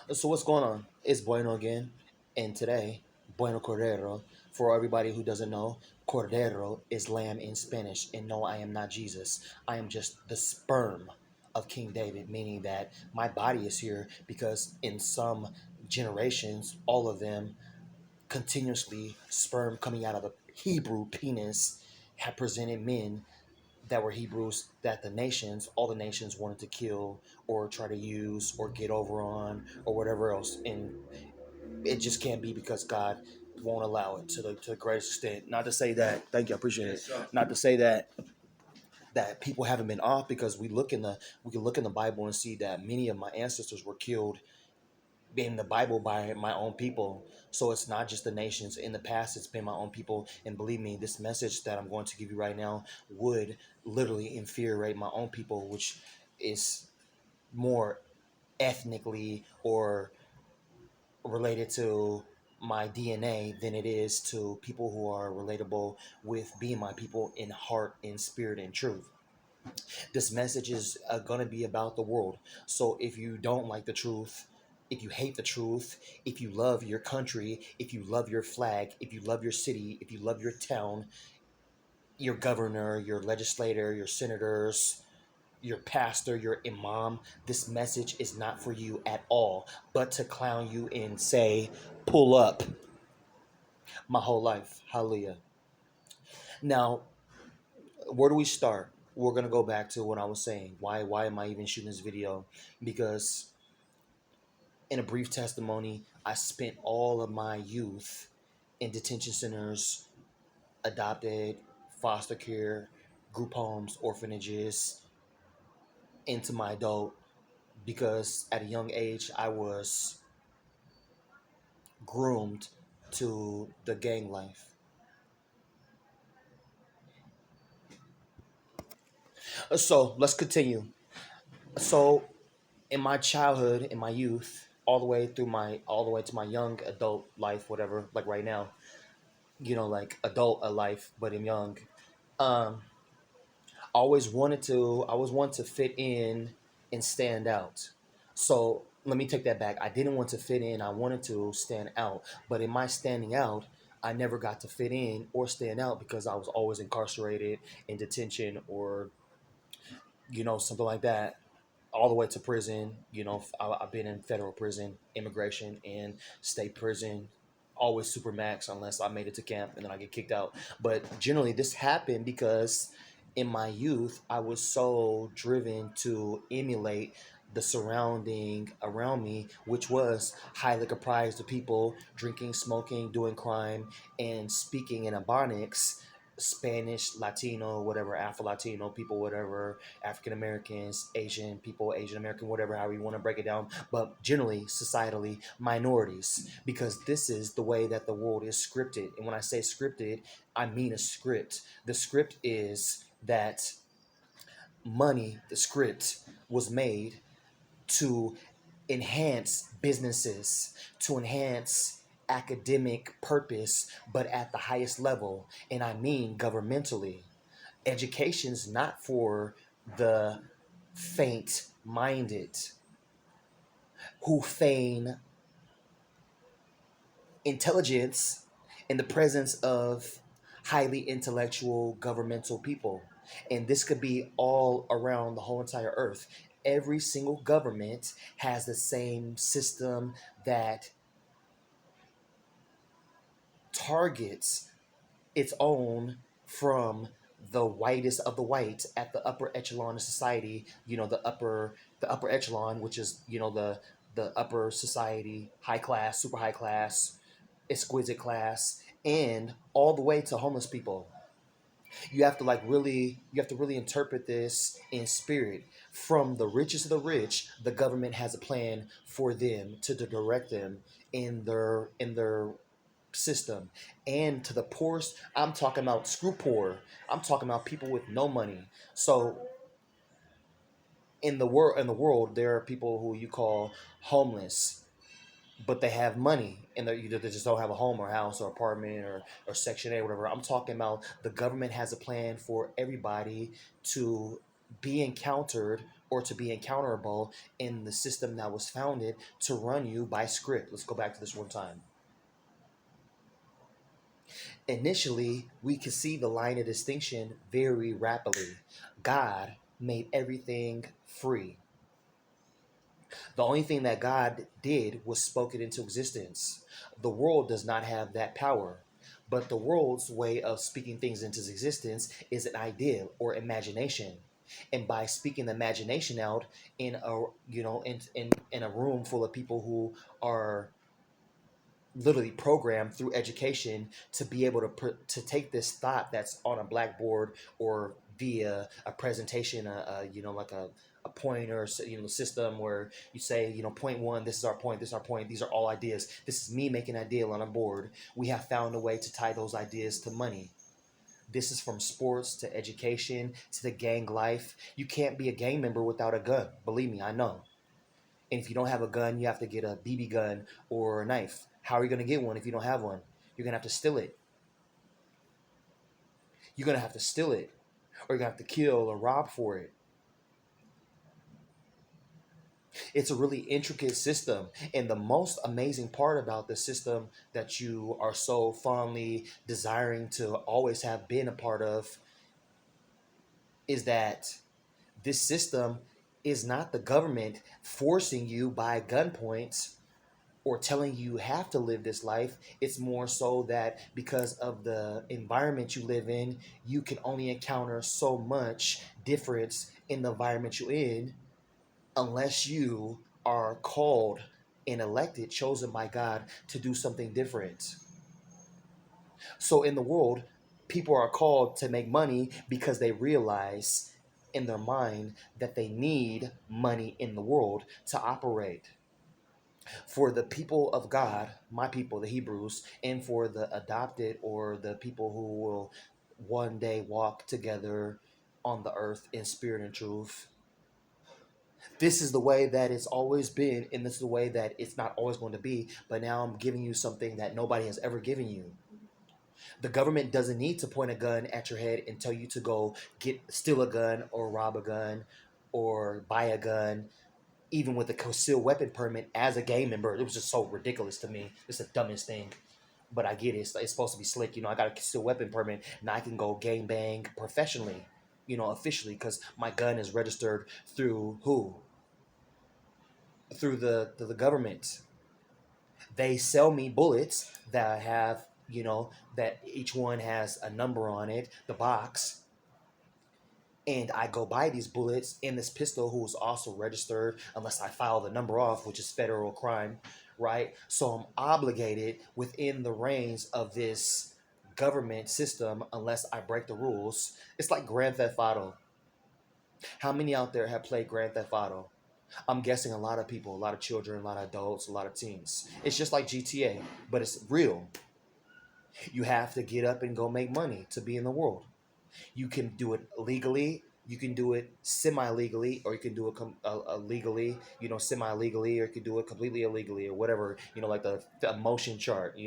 So what's going on? It's Bueno again, and today, Bueno Cordero. For everybody who doesn't know, Cordero is lamb in Spanish, and no, I am not Jesus. I am just the sperm of King David, meaning that my body is here because in some generations, all of them continuously sperm coming out of the Hebrew penis have presented men that were Hebrews that all the nations wanted to kill or try to use or get over on or whatever else. And it just can't be because God won't allow it to the greatest extent. Not to say that, thank you, I appreciate it. Not to say that people haven't been off because we can look in the Bible and see that many of my ancestors were killed in the Bible by my own people. So it's not just the nations. In the past, it's been my own people. And believe me, this message that I'm going to give you right now would literally infuriate my own people, which is more ethnically or related to my DNA than it is to people who are relatable with being my people in heart, in spirit, and truth. This message is going to be about the world. So if you don't like the truth, if you hate the truth, if you love your country, if you love your flag, if you love your city, if you love your town, your governor, your legislator, your senators, your pastor, your imam, this message is not for you at all, but to clown you and say, pull up my whole life. Hallelujah. Now, where do we start? We're going to go back to what I was saying. Why am I even shooting this video? Because in a brief testimony, I spent all of my youth in detention centers, adopted, foster care, group homes, orphanages, into my adult because at a young age I was groomed to the gang life. So let's continue. So in my childhood, in my youth, all the way to my young adult life, whatever, like right now, like adult life, but in young. Um, I always wanted to fit in and stand out. So let me take that back. I didn't want to fit in. I wanted to stand out. But in my standing out, I never got to fit in or stand out because I was always incarcerated in detention or, something like that, all the way to prison. I've been in federal prison, immigration, and state prison, always super max unless I made it to camp and then I get kicked out. But generally, this happened because in my youth, I was so driven to emulate the surrounding around me, which was highly comprised of people drinking, smoking, doing crime, and speaking in Ebonics, Spanish, Latino, whatever, Afro Latino people, whatever, African Americans, Asian people, Asian American, whatever, however you want to break it down, but generally, societally, minorities, because this is the way that the world is scripted. And when I say scripted, I mean a script. The script is that money, the script, was made to enhance businesses, to enhance academic purpose, but at the highest level. And I mean governmentally. Education's not for the faint minded who feign intelligence in the presence of highly intellectual governmental people. And this could be all around the whole entire earth. Every single government has the same system that targets its own from the whitest of the white at the upper echelon of society, the upper echelon, which is, the upper society, high class, super high class, exquisite class, and all the way to homeless people. You have to really interpret this in spirit. From the richest of the rich, the government has a plan for them to direct them in their system. And to the poorest, I'm talking about screw poor. I'm talking about people with no money. So in the world there are people who you call homeless, but they have money and they just don't have a home or house or apartment or section A or whatever. I'm talking about the government has a plan for everybody to be encountered or to be encounterable in the system that was founded to run you by script. Let's go back to this one time. Initially, we could see the line of distinction very rapidly. God made everything free. The only thing that God did was spoke it into existence. The world does not have that power. But the world's way of speaking things into existence is an idea or imagination. And by speaking the imagination out in a in a room full of people who are literally programmed through education to be able to take this thought that's on a blackboard or via a presentation, like a pointer, system where you say, point one, this is our point, this is our point, these are all ideas. This is me making an idea on a board. We have found a way to tie those ideas to money. This is from sports to education to the gang life. You can't be a gang member without a gun. Believe me, I know. And if you don't have a gun, you have to get a BB gun or a knife. How are you going to get one if you don't have one? You're going to have to steal it. You're going to have to steal it. Or you're going to have to kill or rob for it. It's a really intricate system. And the most amazing part about the system that you are so fondly desiring to always have been a part of is that this system is not the government forcing you by gunpoint or telling you have to live this life. It's more so that because of the environment you live in, you can only encounter so much difference in the environment you're in unless you are called and elected, chosen by God to do something different. So in the world, people are called to make money because they realize in their mind that they need money in the world to operate. For the people of God, my people, the Hebrews, and for the adopted or the people who will one day walk together on the earth in spirit and truth, this is the way that it's always been, and this is the way that it's not always going to be. But now I'm giving you something that nobody has ever given you. The government doesn't need to point a gun at your head and tell you to go steal a gun or rob a gun or buy a gun, even with a concealed weapon permit as a gang member. It was just so ridiculous to me. It's the dumbest thing. But I get it. It's supposed to be slick. I got a concealed weapon permit. Now I can go gang bang professionally, officially, because my gun is registered through who? Through the government. They sell me bullets that have, that each one has a number on it, the box, and I go buy these bullets and this pistol, who is also registered unless I file the number off, which is federal crime, right? So I'm obligated within the reins of this government system unless I break the rules. It's like Grand Theft Auto. How many out there have played Grand Theft Auto? I'm guessing a lot of people, a lot of children, a lot of adults, a lot of teens. It's just like GTA, but it's real. You have to get up and go make money to be in the world. You can do it legally, you can do it semi-legally, or you can do it legally, semi-legally, or you can do it completely illegally, or whatever, like the motion chart,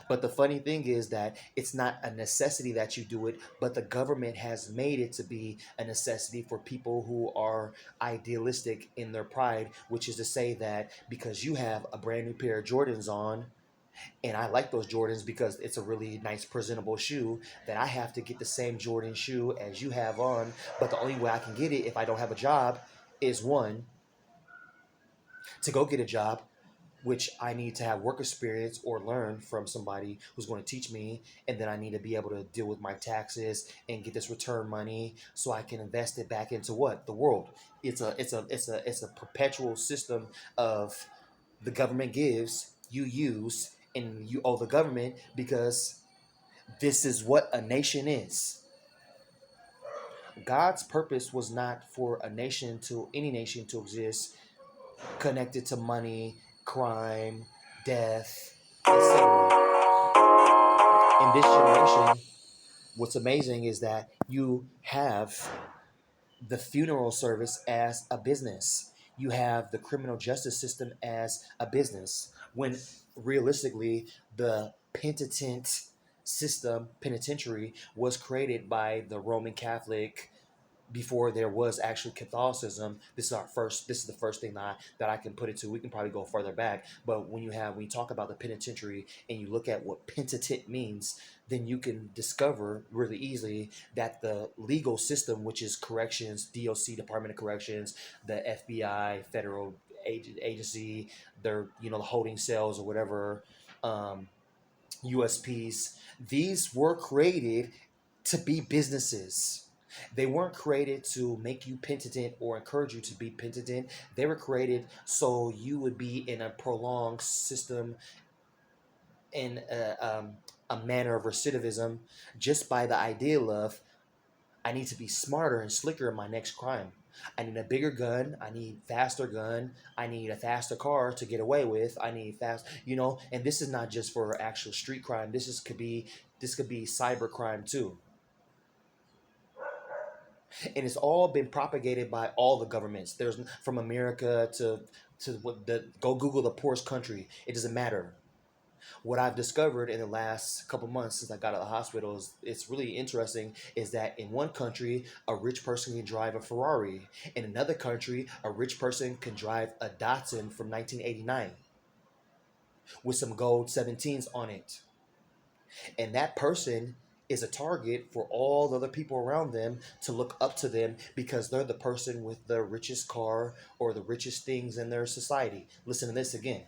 but the funny thing is that it's not a necessity that you do it, but the government has made it to be a necessity for people who are idealistic in their pride, which is to say that because you have a brand new pair of Jordans on, and I like those Jordans because it's a really nice, presentable shoe, that I have to get the same Jordan shoe as you have on. But the only way I can get it if I don't have a job is, one, to go get a job, which I need to have work experience or learn from somebody who's going to teach me. And then I need to be able to deal with my taxes and get this return money so I can invest it back into what? The world. It's a perpetual system of the government gives, you use, and you owe the government because this is what a nation is. God's purpose was not for any nation to exist connected to money, crime, death, etc. In this generation, what's amazing is that you have the funeral service as a business. You have the criminal justice system as a business. When realistically, the penitent penitentiary was created by the Roman Catholic before there was actual Catholicism. This is the first thing that I can put it to. We can probably go further back, but when you talk about the penitentiary and you look at what penitent means, then you can discover really easily that the legal system, which is corrections, DOC, Department of Corrections, the FBI, federal agency, their the holding cells or whatever, USPs, these were created to be businesses. They weren't created to make you penitent or encourage you to be penitent. They were created so you would be in a prolonged system, in a manner of recidivism, just by the idea of, I need to be smarter and slicker in my next crime. I need a bigger gun. I need faster gun. I need a faster car to get away with. I need and this is not just for actual street crime. This could be cyber crime too. And it's all been propagated by all the governments. There's from America to what the go Google the poorest country. It doesn't matter. What I've discovered in the last couple months since I got out of the hospital is it's really interesting is that in one country a rich person can drive a Ferrari. In another country a rich person can drive a Datsun from 1989 with some gold 17s on it. And that person is a target for all the other people around them to look up to them because they're the person with the richest car or the richest things in their society. Listen to this again.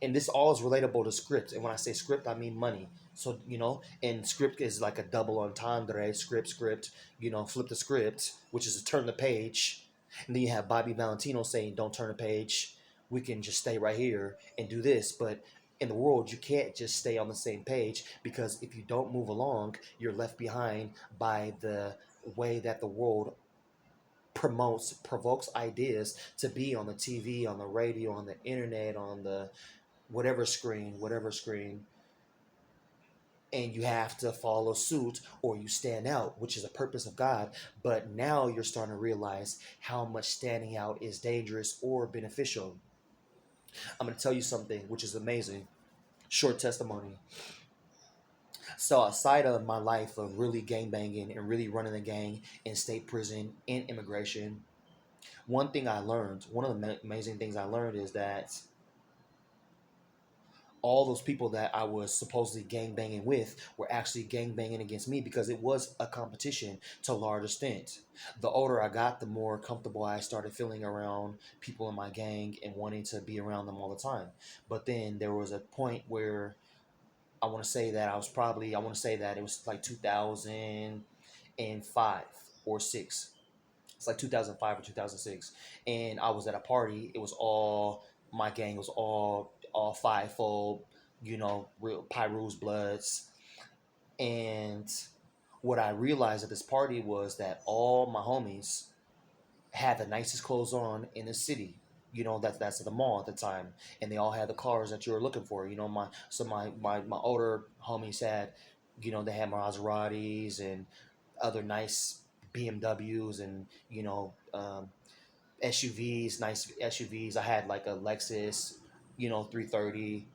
And this all is relatable to script. And when I say script, I mean money. So, and script is like a double entendre, script, flip the script, which is to turn the page. And then you have Bobby Valentino saying, don't turn the page. We can just stay right here and do this. But in the world, you can't just stay on the same page because if you don't move along, you're left behind by the way that the world provokes ideas to be on the TV, on the radio, on the internet, on the whatever screen, and you have to follow suit or you stand out, which is the purpose of God. But now you're starting to realize how much standing out is dangerous or beneficial. I'm going to tell you something which is amazing. Short testimony. So, outside of my life of really gang banging and really running a gang in state prison and immigration, one of the amazing things I learned is that all those people that I was supposedly gang banging with were actually gang banging against me because it was a competition to a large extent. The older I got, the more comfortable I started feeling around people in my gang and wanting to be around them all the time. But then there was a point where I want to say that it was like 2005 or 6. It's like 2005 or 2006. And I was at a party. It was all, my gang was all fivefold, real Pyru's Bloods. And what I realized at this party was that all my homies had the nicest clothes on in the city. That's at the mall at the time, and they all had the cars that you were looking for. My older homies had, they had Maseratis and other nice BMWs and SUVs, nice SUVs. I had like a Lexus, 330.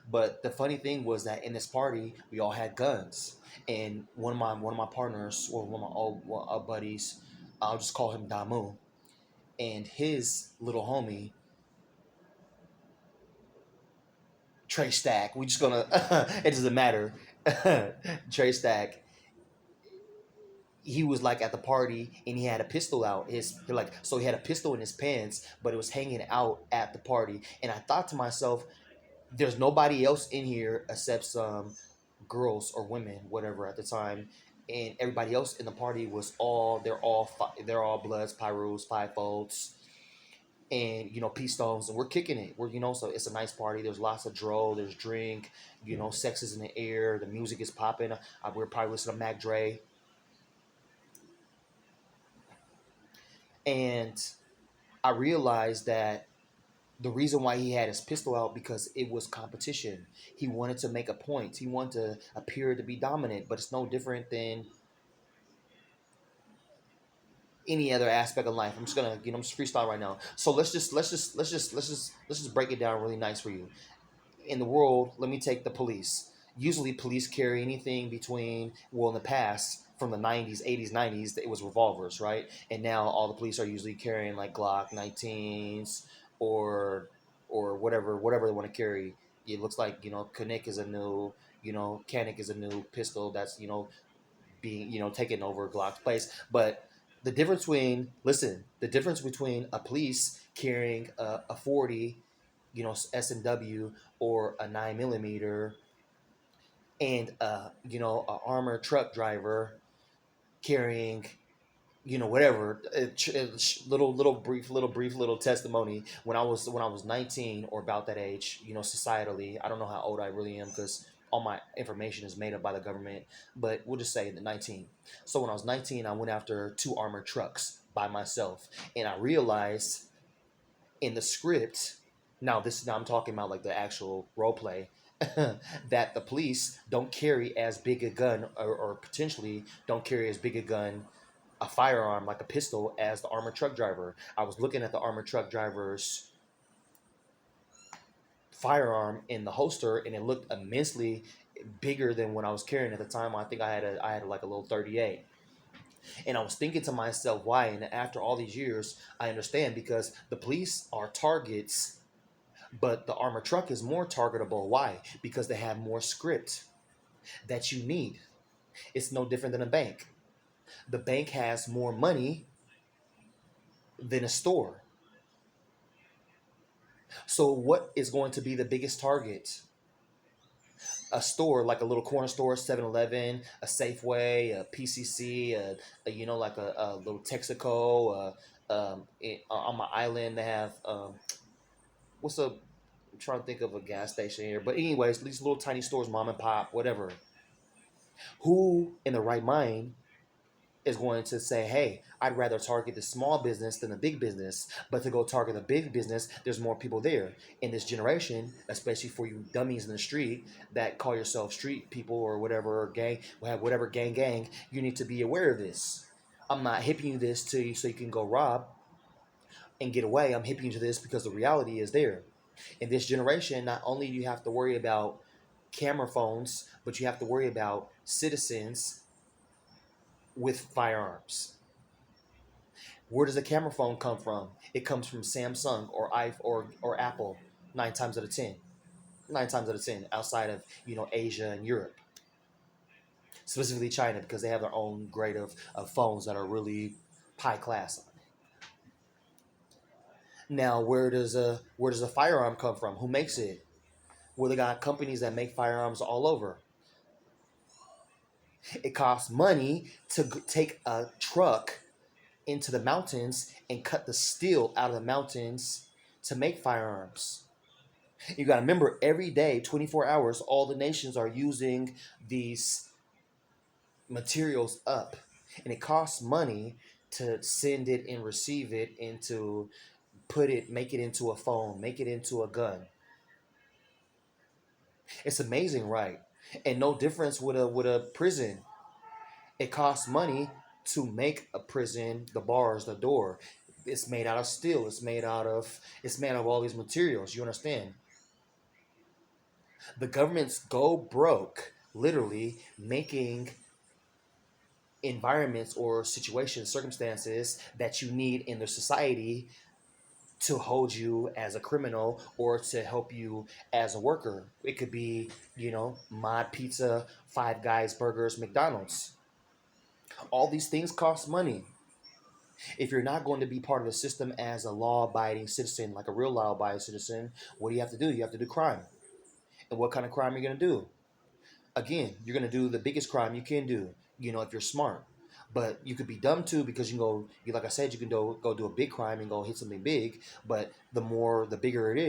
But the funny thing was that in this party, we all had guns, and one of my partners, or one of my old buddies, I'll just call him Damu, and his little homie Trey Stack. We just gonna it doesn't matter. Trey Stack. He was like at the party and he had a pistol out he had a pistol in his pants, but it was hanging out at the party. And I thought to myself, there's nobody else in here except some girls or women, whatever, at the time, and everybody else in the party was they're all Bloods, Pyrus, Five Folds, and Peace Stones, and we're kicking it. So it's a nice party. There's lots of dro, there's drink, sex is in the air, the music is popping. We're probably listening to Mac Dre, and I realized that the reason why he had his pistol out because it was competition. He wanted to make a point. He wanted to appear to be dominant, but it's no different than any other aspect of life. I'm just gonna, I'm just freestyle right now. So let's just break it down really nice for you. In the world, let me take the police. Usually, police carry anything between, well, in the past, from the 90s, 80s, 90s, it was revolvers, right? And now all the police are usually carrying like Glock 19s or whatever they want to carry. It looks like Canik is a new Canik is a new pistol that's being taking over Glock's place. But the difference between a police carrying a 40, S&W or a 9 millimeter, and a armored truck driver carrying whatever. Little testimony. When I was 19 or about that age, societally, I don't know how old I really am because all my information is made up by the government, but we'll just say the 19. So when I was 19, I went after two armored trucks by myself, and I realized in the script, now I'm talking about like the actual role play, that the police don't carry as big a gun, or potentially don't carry as big a gun, a firearm like a pistol, as the armored truck driver. I was looking at the armored truck driver's firearm in the holster, and it looked immensely bigger than what I was carrying at the time. I think I had like a little 38. And I was thinking to myself, why? And after all these years, I understand, because the police are targets, but the armored truck is more targetable. Why? Because they have more script that you need. It's no different than a bank. The bank has more money than a store. So what is going to be the biggest target? A store, like a little corner store, 7-Eleven, a Safeway, a PCC, like a little Texaco. On my island, they have what's up? I'm trying to think of a gas station here. But anyways, these little tiny stores, mom and pop, whatever. Who in the right mind is going to say, hey, I'd rather target the small business than the big business? But to go target the big business, there's more people there. In this generation, especially for you dummies in the street that call yourself street people or whatever, gang, whatever gang, you need to be aware of this. I'm not hipping you this to you so you can go rob and get away. I'm hipping you to this because the reality is there. In this generation, not only do you have to worry about camera phones, but you have to worry about citizens with firearms. Where does a camera phone come from? It comes from Samsung or or Apple. 9 times out of 10. 9 times out of 10, outside of Asia and Europe, specifically China, because they have their own grade of phones that are really high class. Now, where does a firearm come from? Who makes it? Well, they got companies that make firearms all over. It costs money to take a truck into the mountains and cut the steel out of the mountains to make firearms. You got to remember, every day, 24 hours, all the nations are using these materials up. And it costs money to send it and receive it, and to make it into a phone, make it into a gun. It's amazing, right? And no difference with a prison. It costs money to make a prison, the bars, the door. It's made out of steel. It's made out of all these materials. You understand? The governments go broke, literally making environments or situations, circumstances that you need in the society to hold you as a criminal or to help you as a worker. It could be, Mod Pizza, Five Guys, Burgers, McDonald's. All these things cost money. If you're not going to be part of the system as a law-abiding citizen, like a real law-abiding citizen, what do you have to do? You have to do crime. And what kind of crime are you going to do? Again, you're going to do the biggest crime you can do, if you're smart. But you could be dumb too, because like I said, you can go do a big crime and go hit something big. But the bigger it is,